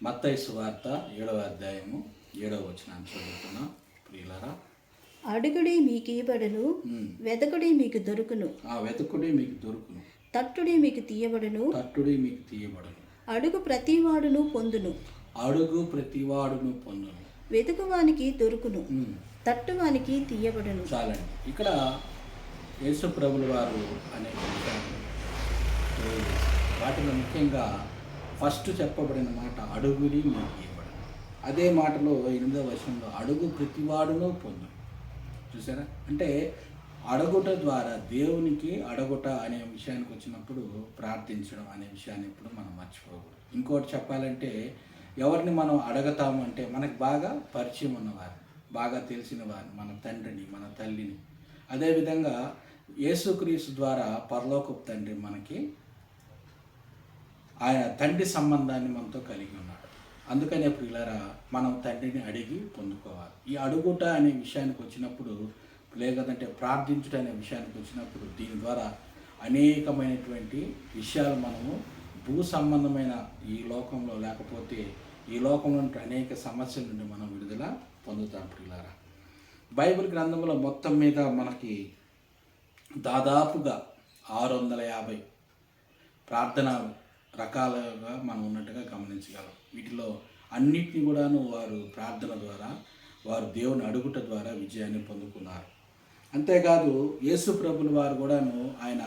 మత్తయి సువార్త 7వ అధ్యాయము 7వ వచనాన్ని చదువుతున్నాం. ప్రియులారా, అడుగుడి మీకు ఇవ్వబడును, వెదకుడి మీకు దొరుకును, వెతుకుడి మీకు దొరుకును, తట్టుడి మీకు తీయబడును, తట్టుడి మీకు తీయబడును, అడుగు ప్రతివాడును పొందును, అడుగు ప్రతివాడును పొందును, వెతుకువానికి దొరుకును, తట్టువానికి తీయబడును. చాలండి. ఇక్కడ యేసు ప్రభుల వారు అనే విషయాలు వాటిలో ముఖ్యంగా ఫస్ట్ చెప్పబడిన మాట అడుగుడి మీకు ఇవ్వబడును. అదే మాటలో 8వ వచనంలో అడుగు ప్రతివాడును పొందు. చూసారా? అంటే అడుగుట ద్వారా దేవునికి అడుగుట అనే విషయానికి వచ్చినప్పుడు ప్రార్థించడం అనే విషయాన్ని ఇప్పుడు మనం మర్చిపోకూడదు. ఇంకోటి చెప్పాలంటే ఎవరిని మనం అడుగుతాము అంటే మనకు బాగా పరిచయం ఉన్నవారు, బాగా తెలిసిన వారు, మన తండ్రిని, మన తల్లిని. అదేవిధంగా యేసుక్రీస్తు ద్వారా పరలోకపు తండ్రి మనకి ఆయన తండ్రి సంబంధాన్ని మనతో కలిగి ఉన్నాడు. అందుకనే ప్రియులారా, మనం తండ్రిని అడిగి పొందుకోవాలి. ఈ అడుగుట అనే విషయానికి వచ్చినప్పుడు, లేదంటే ప్రార్థించుట అనే విషయానికి వచ్చినప్పుడు దీని ద్వారా అనేకమైనటువంటి విషయాలు మనము భూ సంబంధమైన ఈ లోకంలో, లేకపోతే ఈ లోకంలో అనేక సమస్యల నుండి మనం విడుదల పొందుతాం. ప్రియులారా, బైబిల్ గ్రంథంలో మొత్తం మీద మనకి దాదాపుగా 650 ప్రార్థన రకాలుగా మనం ఉన్నట్టుగా గమనించగలం. వీటిలో అన్నిటిని కూడాను వారు ప్రార్థన ద్వారా, వారు దేవుని అడుగుట ద్వారా విజయాన్ని పొందుకున్నారు. అంతేకాదు యేసు ప్రభుల వారు కూడాను ఆయన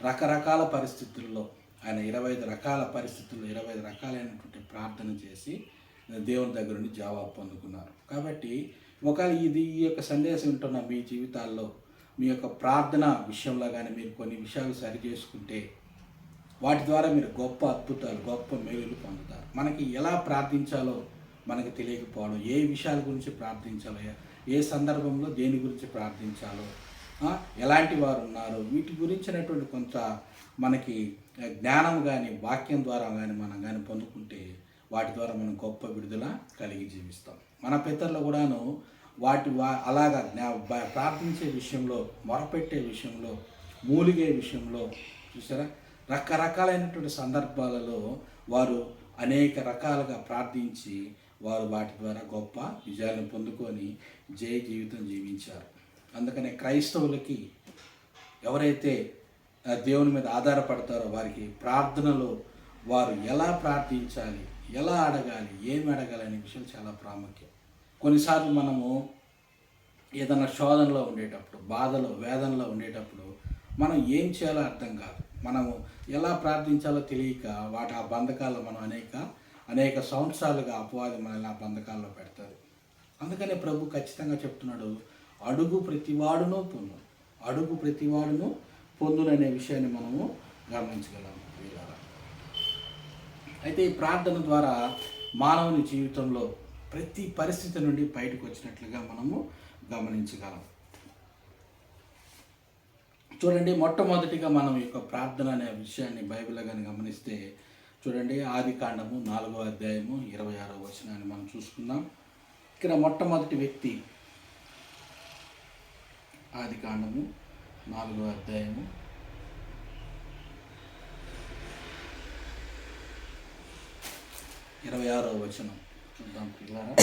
రకరకాల పరిస్థితుల్లో, ఆయన 25 రకాల పరిస్థితుల్లో 25 రకాలైనటువంటి ప్రార్థన చేసి దేవుని దగ్గర నుండి జవాబు పొందుకున్నారు. కాబట్టి ఒకవేళ ఈ యొక్క సందేశం ఉంటున్న మీ జీవితాల్లో మీ యొక్క ప్రార్థన విషయంలో కానీ మీరు కొన్ని విషయాలు సరి చేసుకుంటే వాటి ద్వారా మీరు గొప్ప అద్భుతాలు, గొప్ప మేలులు పొందుతారు. మనకి ఎలా ప్రార్థించాలో మనకి తెలియకపోవడం, ఏ విషయాల గురించి ప్రార్థించాలో, ఏ సందర్భంలో దేని గురించి ప్రార్థించాలో, ఎలాంటి వారు ఉన్నారు, వీటి గురించినటువంటి కొంత మనకి జ్ఞానం కానీ వాక్యం ద్వారా కానీ మనం కానీ పొందుకుంటే వాటి ద్వారా మనం గొప్ప విడుదల కలిగి జీవిస్తాం. మన పితరులు కూడాను అలాగా ప్రార్థించే విషయంలో, మొరపెట్టే విషయంలో, మూలిగే విషయంలో చూసారా, రకరకాలైనటువంటి సందర్భాలలో వారు అనేక రకాలుగా ప్రార్థించి వారు వాటి ద్వారా గొప్ప విజయాలను పొందుకొని జయ జీవితం జీవించారు. అందుకనే క్రైస్తవులకి ఎవరైతే దేవుని మీద ఆధారపడతారో వారికి ప్రార్థనలో వారు ఎలా ప్రార్థించాలి, ఎలా అడగాలి, ఏమి అడగాలి అనే విషయం చాలా ప్రాముఖ్యం. కొన్నిసార్లు మనము ఏదైనా శోధనలో ఉండేటప్పుడు, బాధలో, వేదనలో ఉండేటప్పుడు మనం ఏం చేయాలో అర్థం కాదు. మనము ఎలా ప్రార్థించాలో తెలియక ఆ బంధకాల్లో మనం అనేక సంవత్సరాలుగా అపవాది మనల్ని ఆ బంధకాల్లో పెడతారు. అందుకనే ప్రభు ఖచ్చితంగా చెప్తున్నాడు, అడుగు ప్రతివాడును పొందు, అడుగు ప్రతివాడును పొందును అనే విషయాన్ని మనము గమనించగలము. అయితే ఈ ప్రార్థన ద్వారా మానవుని జీవితంలో ప్రతి పరిస్థితి నుండి బయటకు వచ్చినట్లుగా మనము గమనించగలం. చూడండి, మొట్టమొదటిగా మనం ఈ యొక్క ప్రార్థన అనే విషయాన్ని బైబిల్లో కానీ గమనిస్తే చూడండి, ఆదికాండము 4వ అధ్యాయము 26వ వచనాన్ని మనం చూసుకుందాం. ఇక్కడ మొట్టమొదటి వ్యక్తి ఆదికాండము 4వ అధ్యాయము 26వ వచనం చూద్దాం పిల్లారా.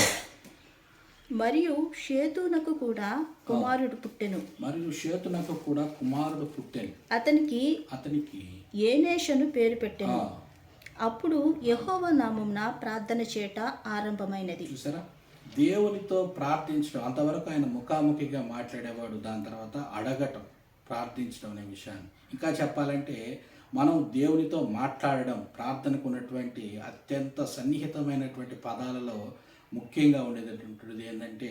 మరియు షేతునకు కూడా కుమారుడు పుట్టెను, అతనికి ఏనేషను పేరు పెట్టెను. అప్పుడు యెహోవా నామమున ప్రార్థన చేట ఆరంభమైనది. చూసారా, దేవునితో ప్రార్థించడం, అంతవరకు ఆయన ముఖాముఖిగా మాట్లాడేవాడు. దాని తర్వాత అడగటం, ప్రార్థించడం అనే విషయాన్ని ఇంకా చెప్పాలంటే మనం దేవునితో మాట్లాడడం ప్రార్థనకు ఉన్నటువంటి అత్యంత సన్నిహితమైనటువంటి పదాలలో ముఖ్యంగా ఉండేటటువంటిది ఏంటంటే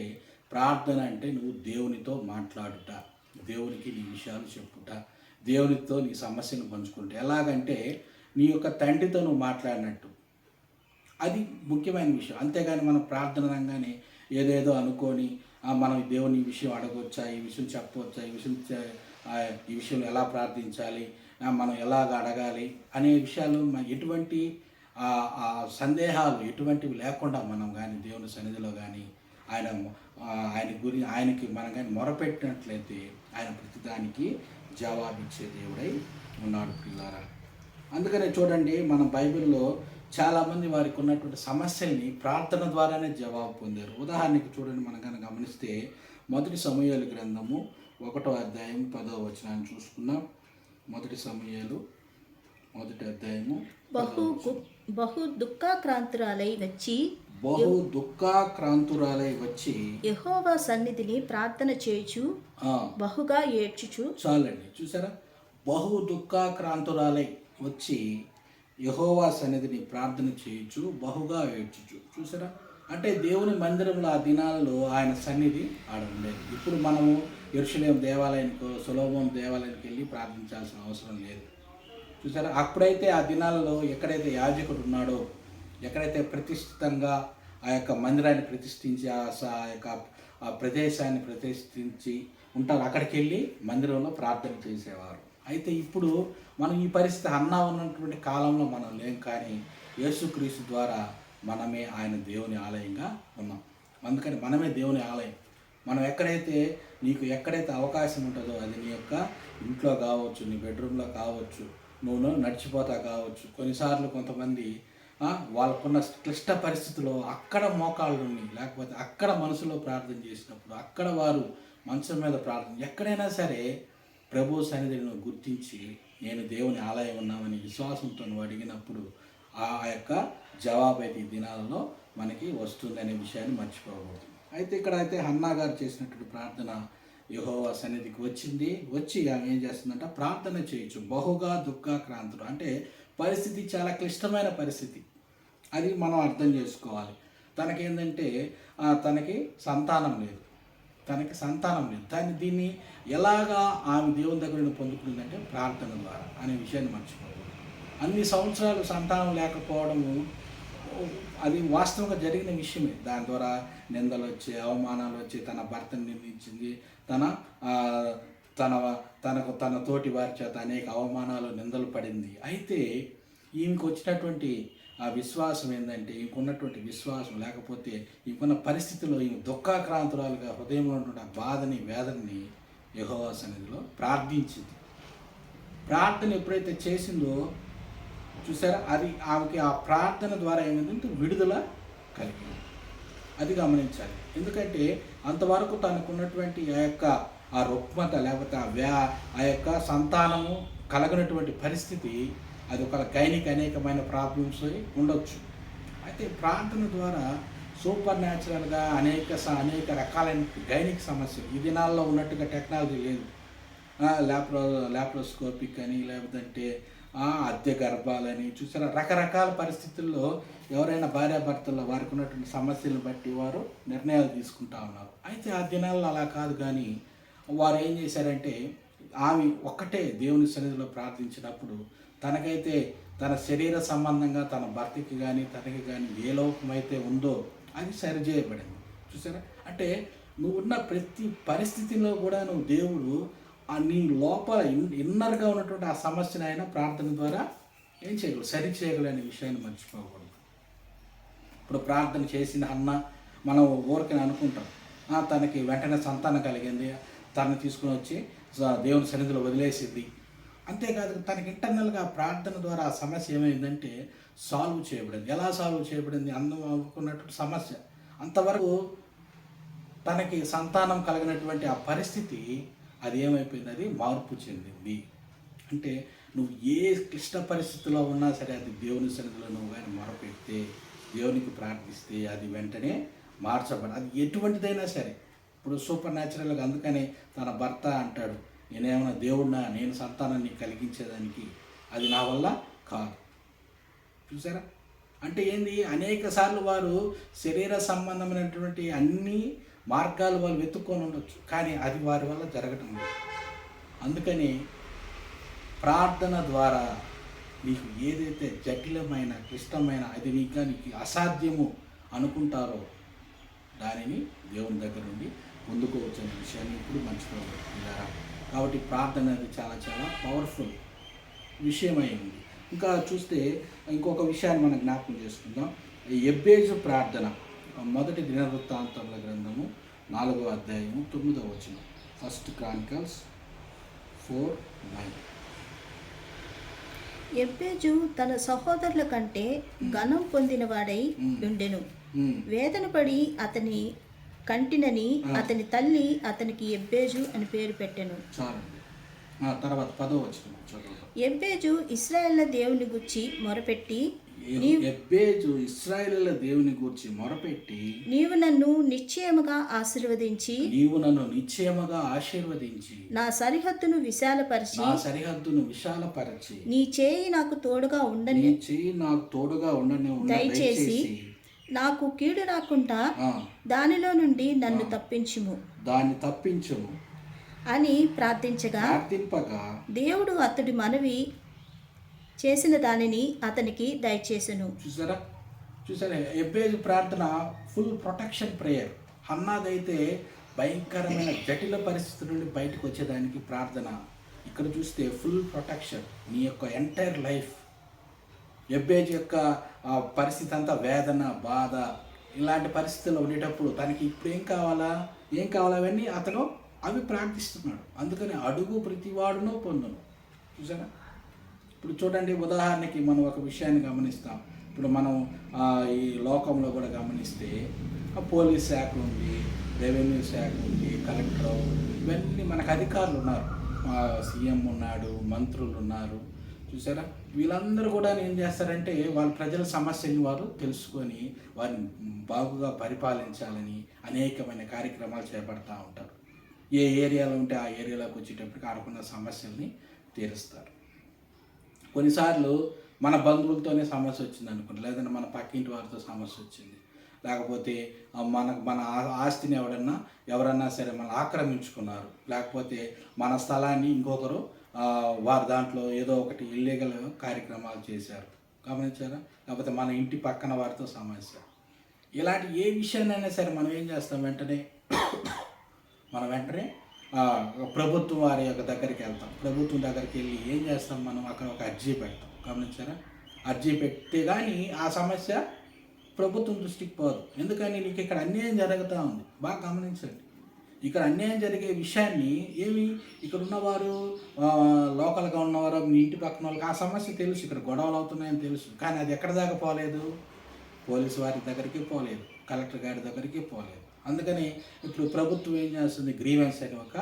ప్రార్థన అంటే నువ్వు దేవునితో మాట్లాడుట, దేవునికి నీ విషయాలు చెప్పుట, దేవునితో నీ సమస్యను పంచుకుంటా. ఎలాగంటే నీ యొక్క తండ్రితో నువ్వు మాట్లాడినట్టు. అది ముఖ్యమైన విషయం. అంతేగాని మనం ప్రార్థన రంగానే ఏదేదో అనుకొని మనం దేవుని ఈ విషయం అడగవచ్చా, ఈ విషయం చెప్పవచ్చా, ఈ విషయంలో ఎలా ప్రార్థించాలి, మనం ఎలాగ అడగాలి అనే విషయాలు ఎటువంటి సందేహాలు ఎటువంటివి లేకుండా మనం కానీ దేవుని సన్నిధిలో కానీ ఆయనకి మనం కానీ మొరపెట్టినట్లయితే ఆయన ప్రతిదానికి జవాబిచ్చే దేవుడై ఉన్నాడు పిల్లారా. అందుకనే చూడండి, మన బైబిల్లో చాలామంది వారికి ఉన్నటువంటి సమస్యల్ని ప్రార్థన ద్వారానే జవాబు పొందారు. ఉదాహరణకి చూడండి, మనం కనుక గమనిస్తే మొదటి సమూయేలు గ్రంథము 1వ అధ్యాయం 10వ వచనాన్ని చూసుకుందాం. మొదటి సమూయేలు 1వ అధ్యాయము బహు దుఃఖాక్రాంతురాలై వచ్చి యెహోవా సన్నిధిని ప్రార్థన చేయుచు బహుగా ఏడ్చుచు. చాలండి, చూసారా? బహు దుఃఖాక్రాంతురాలై వచ్చి యెహోవా సన్నిధిని ప్రార్థన చేయుచు బహుగా ఏడ్చుచు. చూసారా? అంటే దేవుని మందిరంలో ఆ దినాలలో ఆయన సన్నిధి ఆడ ఉండేది. ఇప్పుడు మనము యెరూషలేము దేవాలయానికో సొలొమోను దేవాలయానికి వెళ్ళి ప్రార్థించాల్సిన అవసరం లేదు. చూసారా? అప్పుడైతే ఆ దినాలలో ఎక్కడైతే యాజకుడు ఉన్నాడో, ఎక్కడైతే ప్రతిష్ఠితంగా ఆ యొక్క మందిరాన్ని ప్రతిష్ఠించి ఆ యొక్క ఆ ప్రదేశాన్ని ప్రతిష్ఠించి ఉంటారు, అక్కడికి వెళ్ళి మందిరంలో ప్రార్థన చేసేవారు. అయితే ఇప్పుడు మనం ఈ పరిస్థితి అన్నా ఉన్నటువంటి కాలంలో మనం లేం, కానీ యేసుక్రీస్తు ద్వారా మనమే ఆయన దేవుని ఆలయంగా ఉన్నాం. అందుకని మనమే దేవుని ఆలయం. మనం ఎక్కడైతే అవకాశం ఉంటుందో, అది నీ యొక్క ఇంట్లో కావచ్చు, నీ బెడ్రూమ్లో కావచ్చు, నువ్వు నడిచిపోతా కావచ్చు. కొన్నిసార్లు కొంతమంది వాళ్ళకున్న క్లిష్ట పరిస్థితుల్లో అక్కడ మోకాళ్ళుని, లేకపోతే అక్కడ మనసులో ప్రార్థన చేసినప్పుడు, అక్కడ వారు మంచం మీద ప్రార్థన, ఎక్కడైనా సరే ప్రభు సన్నిధిని గుర్తించి నేను దేవుని ఆలయం ఉన్నామని విశ్వాసంతో నువ్వు అడిగినప్పుడు ఆ యొక్క జవాబు అయితే ఈ దినాలలో మనకి వస్తుంది అనే విషయాన్ని మర్చిపోకూడదు. అయితే ఇక్కడ అయితే హన్నా గారు చేసినటువంటి ప్రార్థన యెహోవా సన్నిధికి వచ్చి ఆమె ఏం చేస్తుందంటే ప్రార్థన చేయొచ్చు బహుగా దుఃఖాక్రాంతుడు. అంటే పరిస్థితి చాలా క్లిష్టమైన పరిస్థితి, అది మనం అర్థం చేసుకోవాలి. తనకేంటంటే తనకి సంతానం లేదు. దీన్ని ఎలాగా ఆమె దేవుని దగ్గర పొందుకుందంటే ప్రార్థన ద్వారా అనే విషయాన్ని మర్చిపోకూడదు. అన్ని సంవత్సరాలు సంతానం లేకపోవడము అది వాస్తవంగా జరిగిన విషయమే. దాని ద్వారా నిందలు వచ్చి, అవమానాలు వచ్చి, తన భర్తను నిందించింది, తన తోటి వారి చేత అనేక అవమానాలు, నిందలు పడింది. అయితే ఈమెకు వచ్చినటువంటి ఆ విశ్వాసం ఏంటంటే, ఇంకున్నటువంటి విశ్వాసం లేకపోతే ఇంకున్న పరిస్థితిలో ఈమె దుఃఖాక్రాంతురాలుగా హృదయంలో ఉన్నటువంటి ఆ బాధని, వేదనని యెహోవా సన్నిధిలో ప్రార్థించింది. ప్రార్థన ఎప్పుడైతే చేసిందో చూసారా, అది ఆమెకి ఆ ప్రార్థన ద్వారా ఏమైందంటే విడుదల కలిగింది. అది గమనించాలి. ఎందుకంటే అంతవరకు తనకున్నటువంటి ఆ రుగ్మత, లేకపోతే ఆ యొక్క సంతానము కలగనటువంటి పరిస్థితి, అది ఒక గైనిక్ అనేకమైన ప్రాబ్లమ్స్ ఉండొచ్చు. అయితే ప్రార్థన ద్వారా సూపర్ న్యాచురల్గా అనేక రకాలైన గైనిక్ సమస్యలు, ఈ దినాల్లో ఉన్నట్టుగా టెక్నాలజీ లేదు. ల్యాప్రోస్కోపిక్ అని, లేకపోతే అద్దె గర్భాలని, చూసారా, రకరకాల పరిస్థితుల్లో ఎవరైనా భార్యాభర్తల్లో వారికి ఉన్నటువంటి సమస్యలను బట్టి వారు నిర్ణయాలు తీసుకుంటా ఉన్నారు. అయితే ఆ దినాల్లో అలా కాదు. కానీ వారు ఏం చేశారంటే, ఆమె ఒక్కటే దేవుని సన్నిధిలో ప్రార్థించినప్పుడు తనకైతే తన శరీర సంబంధంగా తన భర్తకి కానీ తనకి కానీ ఏ లోపమైతే ఉందో అది సరిచేయబడింది. చూసారా? అంటే నువ్వున్న ప్రతి పరిస్థితిలో కూడా దేవుడు నీ లోపల ఇన్నర్గా ఉన్నటువంటి ఆ సమస్యను ఆయన ప్రార్థన ద్వారా ఏం చేయగలరు, సరి చేయగలనే విషయాన్ని మర్చిపోకూడదు. ఇప్పుడు ప్రార్థన చేసిన అన్న మనం ఊరికని అనుకుంటాం, తనకి వెంటనే సంతానం కలిగింది, తనని తీసుకుని వచ్చి దేవుని సన్నిధిలో వదిలేసింది. అంతేకాదు, తనకి ఇంటర్నల్గా ప్రార్థన ద్వారా ఆ సమస్య ఏమైందంటే సాల్వ్ చేయబడింది. ఎలా సాల్వ్ చేయబడింది? అందం అనుకున్నటువంటి సమస్య, అంతవరకు తనకి సంతానం కలిగినటువంటి ఆ పరిస్థితి అది ఏమైపోయింది, అది మార్పు చెందింది. అంటే నువ్వు ఏ క్లిష్ట పరిస్థితిలో ఉన్నా సరే, అది దేవుని సన్నిధిలో నువ్వు కానీ మొరపెడితే, దేవునికి ప్రార్థిస్తే అది వెంటనే మార్చబడి, అది ఎటువంటిదైనా సరే. ఇప్పుడు సూపర్ న్యాచురల్గా, అందుకని తన భర్త అంటాడు, నేనేమన్నా దేవుడినా, నేను సంతానాన్ని కలిగించేదానికి, అది నా వల్ల కాదు. చూసారా? అంటే ఏంది, అనేక సార్లు వారు శరీర సంబంధమైనటువంటి అన్ని మార్గాలు వాళ్ళు వెతుక్కొని ఉండొచ్చు, కానీ అది వారి వల్ల జరగటం లేదు. అందుకని ప్రార్థన ద్వారా నీకు ఏదైతే జటిలమైన, క్లిష్టమైన, అది నీకు అసాధ్యము అనుకుంటారో దానిని దేవుని దగ్గర నుండి పొందుకోవచ్చు అనే విషయాన్ని ఇప్పుడు మర్చిపోవాలి. కాబట్టి ప్రార్థన అనేది చాలా చాలా పవర్ఫుల్ విషయం అయింది. ఇంకా చూస్తే ఇంకొక విషయాన్ని మనం జ్ఞాపకం చేసుకుందాం. ఎబ్బేజు ప్రార్థన, మొదటి దినవృత్తాంతముల గ్రంథము 4వ అధ్యాయము 9వ వచనం. 1 Chronicles 4:9. ఎబ్బేజు తన సహోదరుల కంటే ఘనం పొందినవాడై ఉండెను. ఉమ్, వేదన పడి అతని కంటినని అతని తల్లి అతనికి ఎబ్బేజు అని పేరు పెట్టెను. చాలండి. తర్వాత 10వ వచనం చదువు. ఎబ్బేజు ఇశ్రాయేళ్ల దేవుని గుచ్చి మొరపెట్టి, ఎబ్బేజు ఇశ్రాయేలుల దేవుని గూర్చి మొరపెట్టి, నీవు నన్ను నిశ్చయముగా ఆశీర్వదించి నీవు నన్ను నిశ్చయముగా ఆశీర్వదించి నా సరిహద్దును విశాలపరిచి నా సరిహద్దును విశాలపరచి నీ చేయి నాకు తోడుగా ఉండని నీ చెయ్యి నాకు తోడుగా ఉండని దయచేసి నాకు కీడు రాకుండా ఆ, దానిలో నుండి నన్ను తప్పించుము దాన్ని తప్పించుము అని ప్రార్థించగా ప్రార్థింపగా దేవుడు అతడి మనవి చేసిన దానిని అతనికి దయచేసెను. చూసారా ఎబ్బేజు ప్రార్థన ఫుల్ ప్రొటెక్షన్ ప్రేయర్. హన్నాదైతే భయంకరమైన జటిల పరిస్థితుల నుండి బయటకు వచ్చేదానికి ప్రార్థన. ఇక్కడ చూస్తే ఫుల్ ప్రొటెక్షన్ నీ యొక్క ఎంటైర్ లైఫ్. ఎబ్బేజు యొక్క పరిస్థితి అంతా వేదన, బాధ, ఇలాంటి పరిస్థితుల్లో ఉండేటప్పుడు తనకి ఇప్పుడు ఏం కావాలా అవన్నీ అతను అవి ప్రార్థిస్తున్నాడు. అందుకని అడుగు ప్రతివాడునో పొందును. చూసారా, ఇప్పుడు చూడండి, ఉదాహరణకి మనం ఒక విషయాన్ని గమనిస్తాం. ఇప్పుడు మనం ఈ లోకంలో కూడా గమనిస్తే పోలీస్ శాఖ ఉంది, రెవెన్యూ శాఖ ఉంది, కలెక్టర్, ఇవన్నీ మనకు అధికారులు ఉన్నారు. సీఎం ఉన్నాడు, మంత్రులు ఉన్నారు. చూసారా, వీళ్ళందరూ కూడా ఏం చేస్తారంటే వాళ్ళ ప్రజల సమస్యని వారు తెలుసుకొని వారిని బాగుగా పరిపాలించాలని అనేకమైన కార్యక్రమాలు చేపడతా ఉంటారు. ఏ ఏరియాలో ఉంటే ఆ ఏరియాలోకి వచ్చేటప్పటికి ఆడుకున్న సమస్యల్ని తీరుస్తారు. కొన్నిసార్లు మన బంధువులతోనే సమస్య వచ్చింది అనుకోండి, లేదంటే మన పక్కింటి వారితో సమస్య వచ్చింది, లేకపోతే మన ఆస్తిని ఎవరన్నా సరే మనం ఆక్రమించుకున్నారు, లేకపోతే మన స్థలాన్ని ఇంకొకరు వారి దాంట్లో ఏదో ఒకటి ఇల్లీగల్ కార్యక్రమాలు చేశారు, గమనించారా, లేకపోతే మన ఇంటి పక్కన వారితో సమస్య. ఇలాంటి ఏ విషయాన్నైనా సరే మనం ఏం చేస్తాం, వెంటనే ప్రభుత్వం వారి యొక్క దగ్గరికి వెళ్తాం. ప్రభుత్వం దగ్గరికి వెళ్ళి ఏం చేస్తాం, మనం అక్కడ ఒక అర్జీ పెడతాం. గమనించారా, అర్జీ పెడితే కానీ ఆ సమస్య ప్రభుత్వం దృష్టికి పోదు. ఎందుకని నీకు ఇక్కడ అన్యాయం జరుగుతూ ఉంది. బాగా గమనించండి, ఇక్కడ అన్యాయం జరిగే విషయాన్ని ఇక్కడ ఉన్నవారు, లోకల్గా ఉన్నవారు, మీ ఇంటి పక్కన వాళ్ళకి ఆ సమస్య తెలుసు, ఇక్కడ గొడవలు అవుతున్నాయని తెలుసు. కానీ అది ఎక్కడ దాకా పోలేదు, పోలీసు వారి దగ్గరికి పోలేదు, కలెక్టర్ గారి దగ్గరికి పోలేదు. అందుకని ఇప్పుడు ప్రభుత్వం ఏం చేస్తుంది, గ్రీవెన్స్ అనే ఒక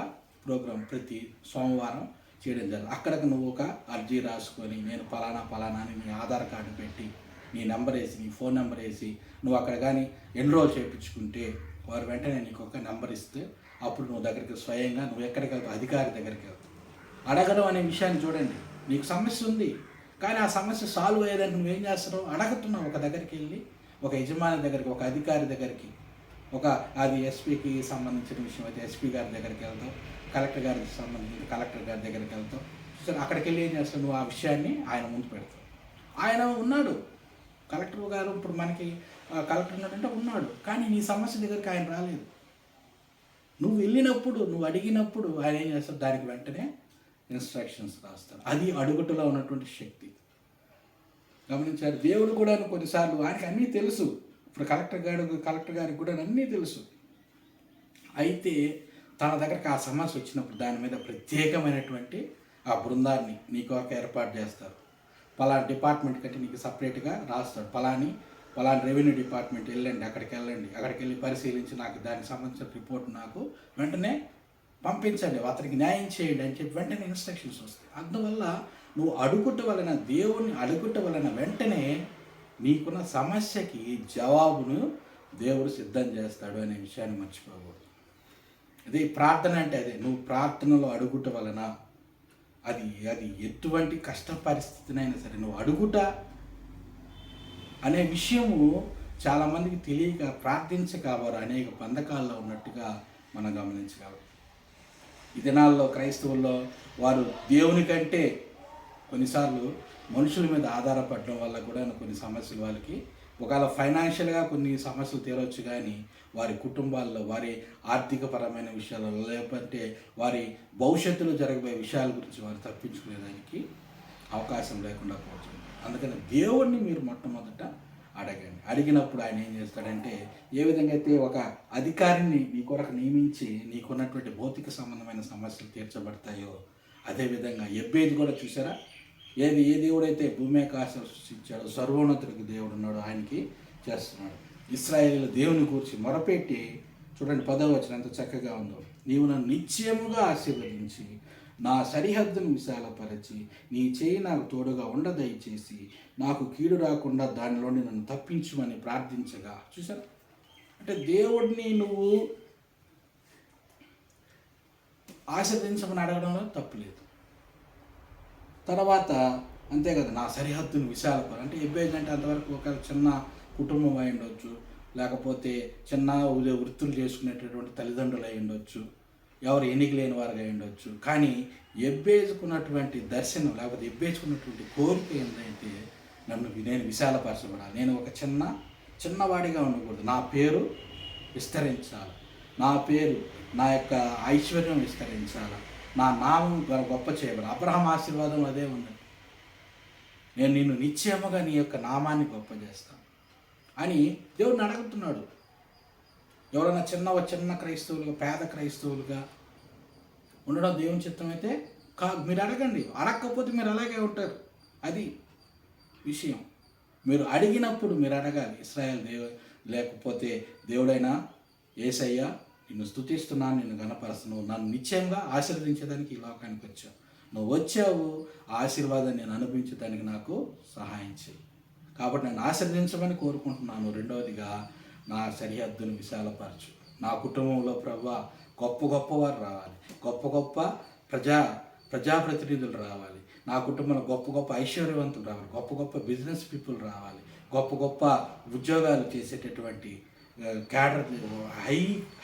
ప్రోగ్రాం ప్రతి సోమవారం చేయడం జరుగుతుంది. అక్కడికి నువ్వు ఒక అర్జీ రాసుకొని, నేను ఫలానా అని నీ ఆధార్ కార్డు పెట్టి, నీ నెంబర్ వేసి, నీ ఫోన్ నెంబర్ వేసి నువ్వు అక్కడ కానీ ఎన్రోల్ చేయించుకుంటే వారు వెంటనే నీకు ఒక నెంబర్ ఇస్తే అప్పుడు నువ్వు దగ్గరికి స్వయంగా నువ్వు ఎక్కడికి వెళ్తావు, అధికారి దగ్గరికి వెళ్తావు. అడగడం అనే విషయాన్ని చూడండి, నీకు సమస్య ఉంది కానీ ఆ సమస్య సాల్వ్ అయ్యేదానికి నువ్వేం చేస్తున్నావు, అడుగుతున్నావు. ఒక దగ్గరికి వెళ్ళి, ఒక యజమాని దగ్గరికి, ఒక అధికారి దగ్గరికి, అది ఎస్పీకి సంబంధించిన విషయం అయితే ఎస్పీ గారి దగ్గరికి వెళ్తావు, కలెక్టర్ గారికి సంబంధించిన కలెక్టర్ గారి దగ్గరికి వెళ్తావు. సరే, అక్కడికి వెళ్ళి ఏం చేస్తావు, నువ్వు ఆ విషయాన్ని ఆయన ముందు పెడతావు. ఆయన ఉన్నాడు, కలెక్టర్ గారు ఇప్పుడు మనకి కలెక్టర్ ఉన్నాడంటే ఉన్నాడు, కానీ నీ సమస్య దగ్గరికి ఆయన రాలేదు. నువ్వు వెళ్ళినప్పుడు, నువ్వు అడిగినప్పుడు ఆయన ఏం చేస్తాడు, దానికి వెంటనే ఇన్స్ట్రక్షన్స్ రాస్తాడు. అది అడుగుటలో ఉన్నటువంటి శక్తి. గమనించారు, దేవుడు కూడా కొన్నిసార్లు ఆయనకి అన్నీ తెలుసు. ఇప్పుడు కలెక్టర్ గారికి కూడా అన్నీ తెలుసు. అయితే తన దగ్గరికి ఆ సమస్య వచ్చినప్పుడు దాని మీద ప్రత్యేకమైనటువంటి ఆ బృందాన్ని నీకు ఒక ఏర్పాటు చేస్తారు. పలానా డిపార్ట్మెంట్ కంటే నీకు సపరేట్గా రాస్తాడు. పలాని రెవెన్యూ డిపార్ట్మెంట్ వెళ్ళండి, అక్కడికి వెళ్ళి పరిశీలించి నాకు దానికి సంబంధించిన రిపోర్ట్ నాకు వెంటనే పంపించండి, అతనికి న్యాయం చేయండి అని చెప్పి వెంటనే ఇన్స్ట్రక్షన్స్ వస్తాయి. అందువల్ల నువ్వు అడుగుట వలన, దేవుణ్ణి అడుగుట వలన వెంటనే నీకున్న సమస్యకి జవాబును దేవుడు సిద్ధం చేస్తాడు అనే విషయాన్ని మర్చిపోకూడదు. అదే ప్రార్థన అంటే, అదే నువ్వు ప్రార్థనలో అడుగుట వలన అది ఎటువంటి కష్ట పరిస్థితినైనా సరే నువ్వు అడుగుట అనే విషయము చాలామందికి తెలియక ప్రార్థించక వారు అనేక బంధకాల్లో ఉన్నట్టుగా మనం గమనించగలం. ఈ దినాల్లో క్రైస్తవుల్లో వారు దేవుని కంటే కొన్నిసార్లు మనుషుల మీద ఆధారపడడం వల్ల కూడా కొన్ని సమస్యలు వాళ్ళకి, ఒకవేళ ఫైనాన్షియల్గా కొన్ని సమస్యలు తీరవచ్చు, కానీ వారి కుటుంబాల్లో, వారి ఆర్థికపరమైన విషయాలలో, లేకపోతే వారి భవిష్యత్తులో జరగబోయే విషయాల గురించి వారు తప్పించుకునేదానికి అవకాశం లేకుండా పోతుంది. అందుకని దేవుణ్ణి మీరు మొట్టమొదట అడగండి. అడిగినప్పుడు ఆయన ఏం చేస్తాడంటే, ఏ విధంగా అయితే ఒక అధికారిని నీ కొరకు నియమించి నీకున్నటువంటి భౌతిక సంబంధమైన సమస్యలు తీర్చబడతాయో, అదేవిధంగా ఎబ్బేది కూడా చూసారా, ఏ దేవుడైతే భూమి ఆకాశాలు సృష్టించాడో సర్వోన్నతుడికి దేవుడు ఉన్నాడు, ఆయనకి చేస్తున్నాడు. ఇశ్రాయేలు దేవుని గురించి మొరపెట్టి చూడండి 10వ వచనం ఎంత చక్కగా ఉందో. నీవు నన్ను నిశ్చయముగా ఆశీర్వదించి నా సరిహద్దును విశాలపరచి నీ చేయి నాకు తోడుగా దయచేసి నాకు కీడు రాకుండా దానిలోని నన్ను తప్పించుమని ప్రార్థించగా. చూసారా, అంటే దేవుడిని నువ్వు ఆశీర్వదించమని అడగడంలో తప్పులేదు. తర్వాత అంతే కదా, నా సరిహద్దును విశాలపర అంటే ఎబ్బేజ్ అంటే అంతవరకు ఒక చిన్న కుటుంబం అయి ఉండొచ్చు, లేకపోతే చిన్న వృత్తులు చేసుకునేటటువంటి తల్లిదండ్రులు అయి ఉండొచ్చు, ఎవరు ఎన్నిక లేని వారుగా అయి ఉండొచ్చు. కానీ ఎబ్బేజుకున్నటువంటి దర్శనం లేకపోతే ఎబ్బేజుకున్నటువంటి కోరిక ఏంటంటే నేను విశాలపరచబడాలి, నేను ఒక చిన్నవాడిగా ఉండకూడదు, నా పేరు విస్తరించాలి, నా పేరు నా యొక్క ఐశ్వర్యం విస్తరించాలి, నా నామం గొప్ప చేయబడాలి. అబ్రహాం ఆశీర్వాదం అదే ఉన్నది, నేను నిన్ను నిశ్చయముగా నీ యొక్క నామాన్ని గొప్ప చేస్తాను అని దేవుడిని అడుగుతున్నాడు. ఎవరైనా చిన్న క్రైస్తవులుగా పేద క్రైస్తవులుగా ఉండడం దేవుని చిత్తం అయితే మీరు అడగండి, అడగకపోతే మీరు అలాగే ఉంటారు. అది విషయం. మీరు అడిగినప్పుడు మీరు అడగాలి. ఇశ్రాయేలు లేకపోతే దేవుడైనా యేసయ్య నిన్ను స్తుతిస్తున్నాను, నిన్ను గణపరుస్తున్నావు, నన్ను నిశ్చయంగా ఆశీర్వదించడానికి ఈ లోకానికి వచ్చావు, నువ్వు వచ్చావు, ఆ ఆశీర్వాదాన్ని నేను అనుభవించడానికి నాకు సహాయం చేయి. కాబట్టి నన్ను ఆశీర్వదించమని కోరుకుంటున్నాను. రెండవదిగా నా సరిహద్దును విశాలపరచు. నా కుటుంబంలో ప్రభువా గొప్పవారు రావాలి, గొప్ప ప్రజాప్రతినిధులు రావాలి, నా కుటుంబంలో గొప్ప ఐశ్వర్యవంతులు రావాలి, గొప్ప బిజినెస్ పీపుల్ రావాలి, గొప్ప ఉద్యోగాలు చేసేటటువంటి క్యాడర్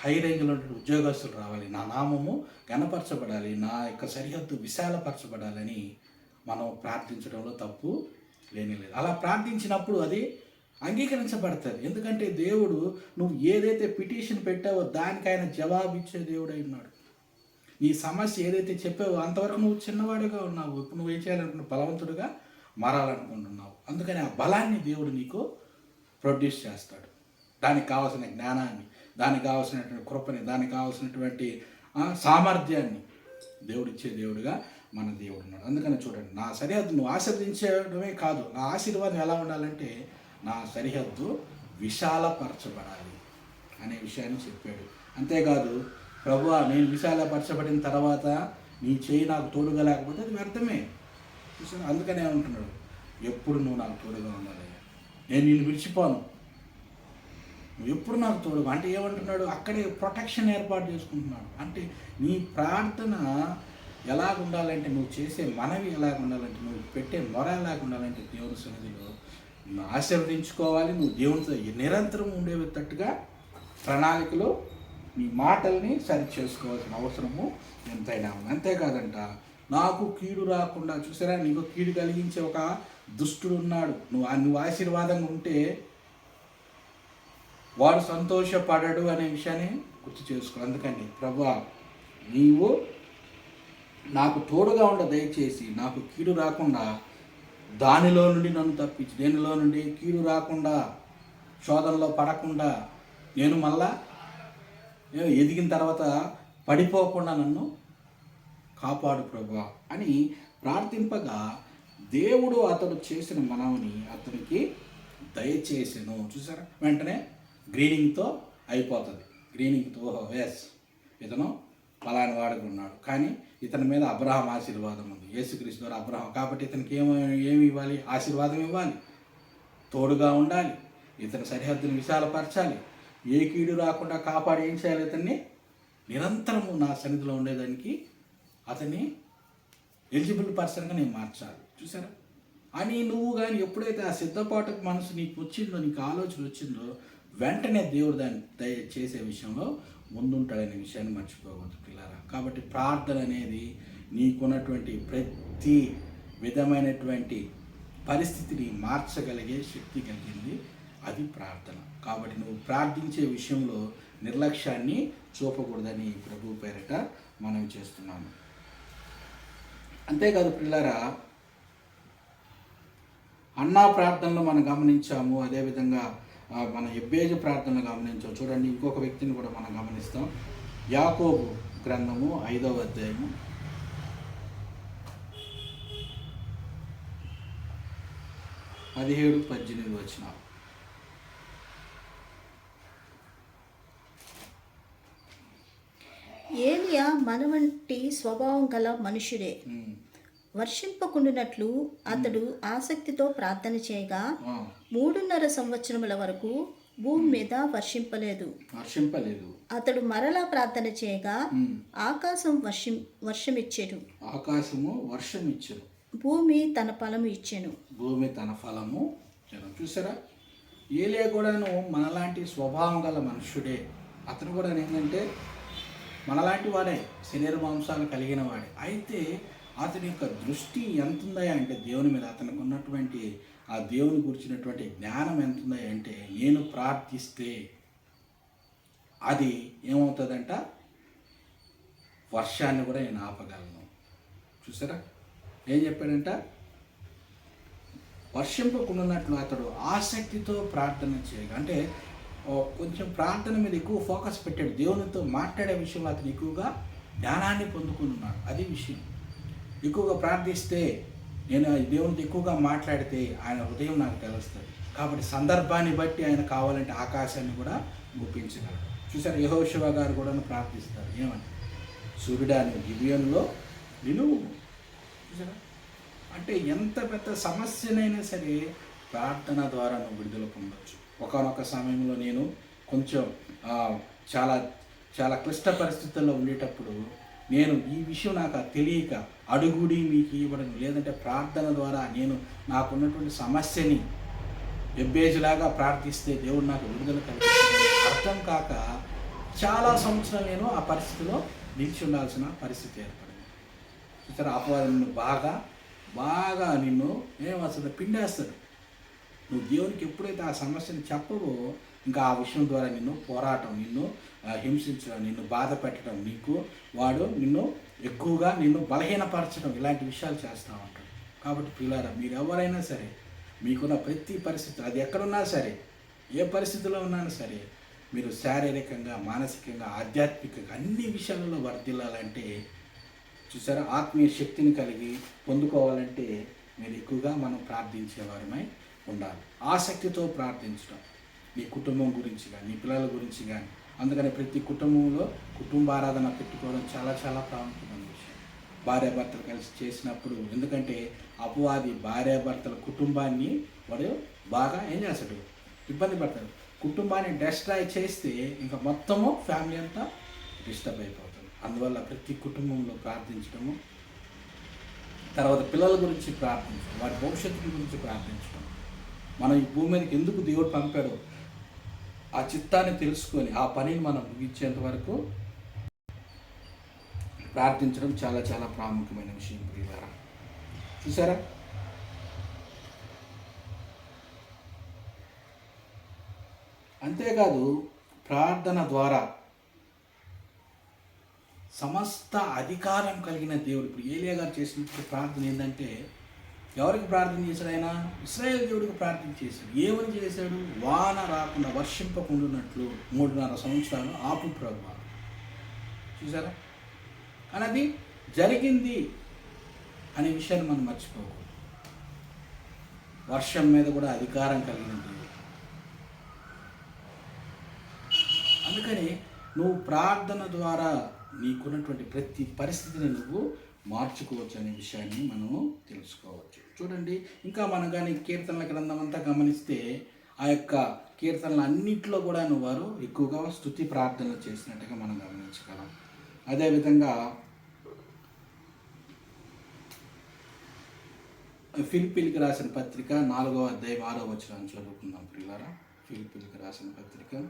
హై రేంజ్లో ఉద్యోగస్తులు రావాలి, నా నామము గణపరచబడాలి, నా యొక్క సరిహద్దు విశాలపరచబడాలని మనం ప్రార్థించడంలో తప్పు లేనిలేదు. అలా ప్రార్థించినప్పుడు అది అంగీకరించబడుతుంది. ఎందుకంటే దేవుడు నువ్వు ఏదైతే పిటిషన్ పెట్టావో దానికి ఆయన జవాబు ఇచ్చే దేవుడు అయి ఉన్నాడు. నీ సమస్య ఏదైతే చెప్పావో అంతవరకు నువ్వు చిన్నవాడిగా ఉన్నావు, ఇప్పుడు నువ్వు ఏం చేయాలనుకుంటున్నావు, బలవంతుడిగా మారాలనుకుంటున్నావు. అందుకని ఆ బలాన్ని దేవుడు నీకు ప్రొడ్యూస్ చేస్తాడు. దానికి కావాల్సిన జ్ఞానాన్ని, దానికి కావాల్సినటువంటి కృపని, దానికి కావాల్సినటువంటి సామర్థ్యాన్ని దేవుడు ఇచ్చే దేవుడుగా మన దేవుడు ఉన్నాడు. అందుకని చూడండి, నా సరిహద్దు నువ్వు ఆశీర్వదించడమే కాదు, నా ఆశీర్వాదం ఎలా ఉండాలంటే నా సరిహద్దు విశాలపరచబడాలి అనే విషయాన్ని చెప్పాడు. అంతేకాదు ప్రభువా నేను విశాలపరచబడిన తర్వాత నీ చేయి నాకు తోడుగా లేకపోతే అది వ్యర్థమే. చూసాను, అందుకనే ఉంటున్నాడు, ఎప్పుడు నువ్వు నాకు తోడుగా ఉండాలి, నేను నిన్ను విడిచిపోను, నువ్వు ఎప్పుడు నాకు తోడుగా. అంటే ఏమంటున్నాడు, అక్కడే ప్రొటెక్షన్ ఏర్పాటు చేసుకుంటున్నాడు. అంటే నీ ప్రార్థన ఎలాగ ఉండాలంటే, నువ్వు చేసే మనవి ఎలాగ ఉండాలంటే, నువ్వు పెట్టే మొర ఎలాగ ఉండాలంటే దేవుని సన్నిధిలో నువ్వు ఆశీర్వదించుకోవాలి, నువ్వు దేవునితో నిరంతరం ఉండేటట్టుగా ప్రణాళికలో నీ మాటల్ని సరి చేసుకోవాల్సిన అవసరము ఎంతైనా ఉంది. అంతేకాదంట, నాకు కీడు రాకుండా. చూసారా, నీకు కీడు కలిగించే ఒక దుష్టుడు ఉన్నాడు. నువ్వు ఆశీర్వాదంగా ఉంటే వాడు సంతోషపడడు అనే విషయాన్ని గుర్తు చేసుకో. అందుకని ప్రభువా నీవు నాకు తోడుగా దయచేసి నాకు కీడు రాకుండా దానిలో నుండి నన్ను తప్పించి, దేనిలో నుండి కీడు రాకుండా, శోధనలో పడకుండా, నేను మళ్ళా ఎదిగిన తర్వాత పడిపోకుండా నన్ను కాపాడు ప్రభువా అని ప్రార్థింపగా దేవుడు అతడు చేసిన మనవిని అతనికి దయచేసెను. చూసారా, వెంటనే గ్రీనింగ్తో అయిపోతుంది. గ్రీనింగ్తో ఎస్ ఇతను పలాని వాడుకు ఉన్నాడు, కానీ ఇతని మీద అబ్రహాం ఆశీర్వాదం ఉంది, యేసుక్రీస్తు ద్వారా అబ్రహాం. కాబట్టి ఇతనికి ఏమి ఇవ్వాలి, ఆశీర్వాదం ఇవ్వాలి, తోడుగా ఉండాలి, ఇతని సరిహద్దుని విశాలపరచాలి, ఏ కీడు రాకుండా కాపాడి ఏం చేయాలి, ఇతన్ని నిరంతరము నా సన్నిధిలో ఉండేదానికి అతన్ని ఎలిజిబుల్ పర్సన్గా నేను మార్చాలి. చూసారా, అని నువ్వు కానీ ఎప్పుడైతే ఆ సిద్ధపాటుకు మనసు నీకు వచ్చిందో, నీకు ఆలోచన వచ్చిందో, వెంటనే దేవుడు దాన్ని చేసే విషయంలో ముందుంటాడనే విషయాన్ని మర్చిపోవద్దు పిల్లారా. కాబట్టి ప్రార్థన అనేది నీకున్నటువంటి ప్రతి విధమైనటువంటి పరిస్థితిని మార్చగలిగే శక్తి కలిగింది, అది ప్రార్థన. కాబట్టి నువ్వు ప్రార్థించే విషయంలో నిర్లక్ష్యాన్ని చూపకూడదని ప్రభు పేరిట మనం చేస్తున్నాము. అంతేకాదు పిల్లారా, అన్నా ప్రార్థనలో మనం గమనించాము, అదేవిధంగా మన ఎబ్బేజు ప్రార్థనలు గమనించాము. చూడండి, ఇంకొక వ్యక్తిని కూడా మనం గమనిస్తాం. యాకోబు గ్రంథము 5వ అధ్యాయము 17-18 వచనాలు. ఏలియా మన వంటి స్వభావం గల మనుషుడే. ఉమ్. వర్షింపకుండునట్లు అతడు ఆసక్తితో ప్రార్థన చేయగా ఆ, 3.5 సంవత్సరముల వరకు భూమి మీద వర్షింపలేదు. వర్షింపలేదు. అతడు మరలా ప్రార్థన చేయగా ఉమ్. ఆకాశం వర్షమిచ్చెను, ఆకాశము వర్షం ఇచ్చెను, భూమి తన ఫలము ఇచ్చెను. భూమి తన ఫలము ఇచ్చెను. చూసారా, ఏలియా కూడాను మనలాంటి స్వభావం గల మనుష్యుడే. అతను కూడా ఏంటంటే మనలాంటి వాడే, శరీర మాంసాలు కలిగిన వాడే. అయితే అతని యొక్క దృష్టి ఎంత ఉందా అంటే దేవుని మీద, అతనికి ఉన్నటువంటి ఆ దేవుని గురించినటువంటి జ్ఞానం ఎంత ఉందా అంటే, నేను ప్రార్థిస్తే అది ఏమవుతుందంట, వర్షాన్ని కూడా నేను ఆపగలను. చూసారా, ఏం చెప్పాడంట, వర్షింపకుండానట్లు అతడు ఆసక్తితో ప్రార్థన చేయగా, అంటే కొంచెం ప్రార్థన మీద ఎక్కువ ఫోకస్ పెట్టాడు. దేవునితో మాట్లాడే విషయంలో అతను ఎక్కువగా జ్ఞానాన్ని పొందుకుని ఉన్నాడు. అది విషయం. ఎక్కువగా ప్రార్థిస్తే, నేను దేవునితో ఎక్కువగా మాట్లాడితే ఆయన హృదయం నాకు తెలుస్తుంది. కాబట్టి సందర్భాన్ని బట్టి ఆయన కావాలంటే ఆకాశాన్ని కూడా గుప్పించగలడు. చూసారు, యెహోషువ గారు కూడా ప్రార్థిస్తారు. ఏమని, సూర్యుడా నువ్వు గిబియోనులో నిలువు. చూసారా, అంటే ఎంత పెద్ద సమస్యనైనా సరే ప్రార్థన ద్వారా నువ్వు విడుదల పొందవచ్చు. ఒకానొక సమయంలో నేను కొంచెం చాలా చాలా క్లిష్ట పరిస్థితుల్లో ఉండేటప్పుడు నేను ఈ విషయం నాకు తెలియక అడుగుడి మీకు ఇవ్వడం, లేదంటే ప్రార్థన ద్వారా నేను నాకున్నటువంటి సమస్యని ఎబ్బేజులాగా ప్రార్థిస్తే దేవుడు నాకు విడుదల కలిగిస్తాడని అర్థం కాక చాలా సంవత్సరాలు నేను ఆ పరిస్థితిలో నిలిచి ఉండాల్సిన పరిస్థితి ఏర్పడింది. చూసారా, అపవాదం నిన్ను బాగా నిన్ను ఏమవుతుంది, పిండేస్తాడు. నువ్వు దేవునికి ఎప్పుడైతే ఆ సమస్యను చెప్పవో, ఇంకా ఆ విషయం ద్వారా నిన్ను పోరాటం, నిన్ను హింసించడం, నిన్ను బాధ పెట్టడం, వాడు నిన్ను ఎక్కువగా నిన్ను బలహీనపరచడం, ఇలాంటి విషయాలు చేస్తూ ఉంటాడు. కాబట్టి పిల్లారా, మీరు ఎవరైనా సరే మీకున్న ప్రతి పరిస్థితి, అది ఎక్కడున్నా సరే, ఏ పరిస్థితిలో ఉన్నా సరే, మీరు శారీరకంగా, మానసికంగా, ఆధ్యాత్మికంగా అన్ని విషయాలలో వర్ధిల్లాలంటే, చూసారా, ఆత్మీయ శక్తిని కలిగి పొందుకోవాలంటే మీరు ఎక్కువగా మనం ప్రార్థించేవారమై ఉండాలి. ఆసక్తితో ప్రార్థించడం, నీ కుటుంబం గురించి కానీ, నీ పిల్లల గురించి కానీ. అందుకని ప్రతి కుటుంబంలో కుటుంబారాధన పెట్టుకోవడం చాలా చాలా ప్రాముఖ్యమైన విషయం. భార్యాభర్తలు కలిసి చేసినప్పుడు, ఎందుకంటే అపవాది భార్యాభర్తల కుటుంబాన్ని వాడు బాగా ఏం చేస్తాడు, ఇబ్బంది పడతాడు. కుటుంబాన్ని డిస్ట్రాయ్ చేస్తే ఇంకా మొత్తము ఫ్యామిలీ అంతా డిస్టర్బ్ అయిపోతుంది. అందువల్ల ప్రతి కుటుంబంలో ప్రార్థించడము, తర్వాత పిల్లల గురించి ప్రార్థించడం, వారి భవిష్యత్తు గురించి ప్రార్థించడం, మనం ఈ భూమి మీదకి ఎందుకు దేవుడు పంపాడో ఆ చిత్తాన్ని తెలుసుకొని ఆ పనిని మనం ముగించేంత వరకు ప్రార్థించడం చాలా చాలా ప్రాముఖ్యమైన విషయం ప్రియులారా. చూసారా, అంతేకాదు ప్రార్థన ద్వారా సమస్త అధికారం కలిగిన దేవుడు. ఇప్పుడు ఏలియా గారు చేసినట్టు ప్రార్థన ఏంటంటే, ఎవరికి ప్రార్థన చేశాడు ఆయన? ఇశ్రాయేలు దేవుడికి ప్రార్థన చేశాడు. ఏమని చేశాడు? వాన రాకుండా, వర్షింపకుండానట్లు 3.5 సంవత్సరాలు ఆపు ప్రభువా. చూసారా, కానీ అది జరిగింది అనే విషయాన్ని మనం మర్చిపోకూడదు. వర్షం మీద కూడా అధికారం కలిగిన దేవుడు. అందుకని నువ్వు ప్రార్థన ద్వారా నీకున్నటువంటి ప్రతి పరిస్థితిని నువ్వు మార్చుకోవచ్చు అనే విషయాన్ని మనము తెలుసుకోవచ్చు. చూడండి, ఇంకా మనం కానీ కీర్తనల గ్రంథం అంతా గమనిస్తే ఆ యొక్క కీర్తనలు అన్నింటిలో కూడా వారు ఎక్కువగా స్తుతి ప్రార్థనలు చేసినట్టుగా మనం గమనించగలం. అదేవిధంగా ఫిలిప్పీలకు రాసిన పత్రిక 4వ అధ్యాయం 6వ వచనం చదువుకుందాం ప్రియులారా. ఫిలిప్పీలకు రాసిన పత్రిక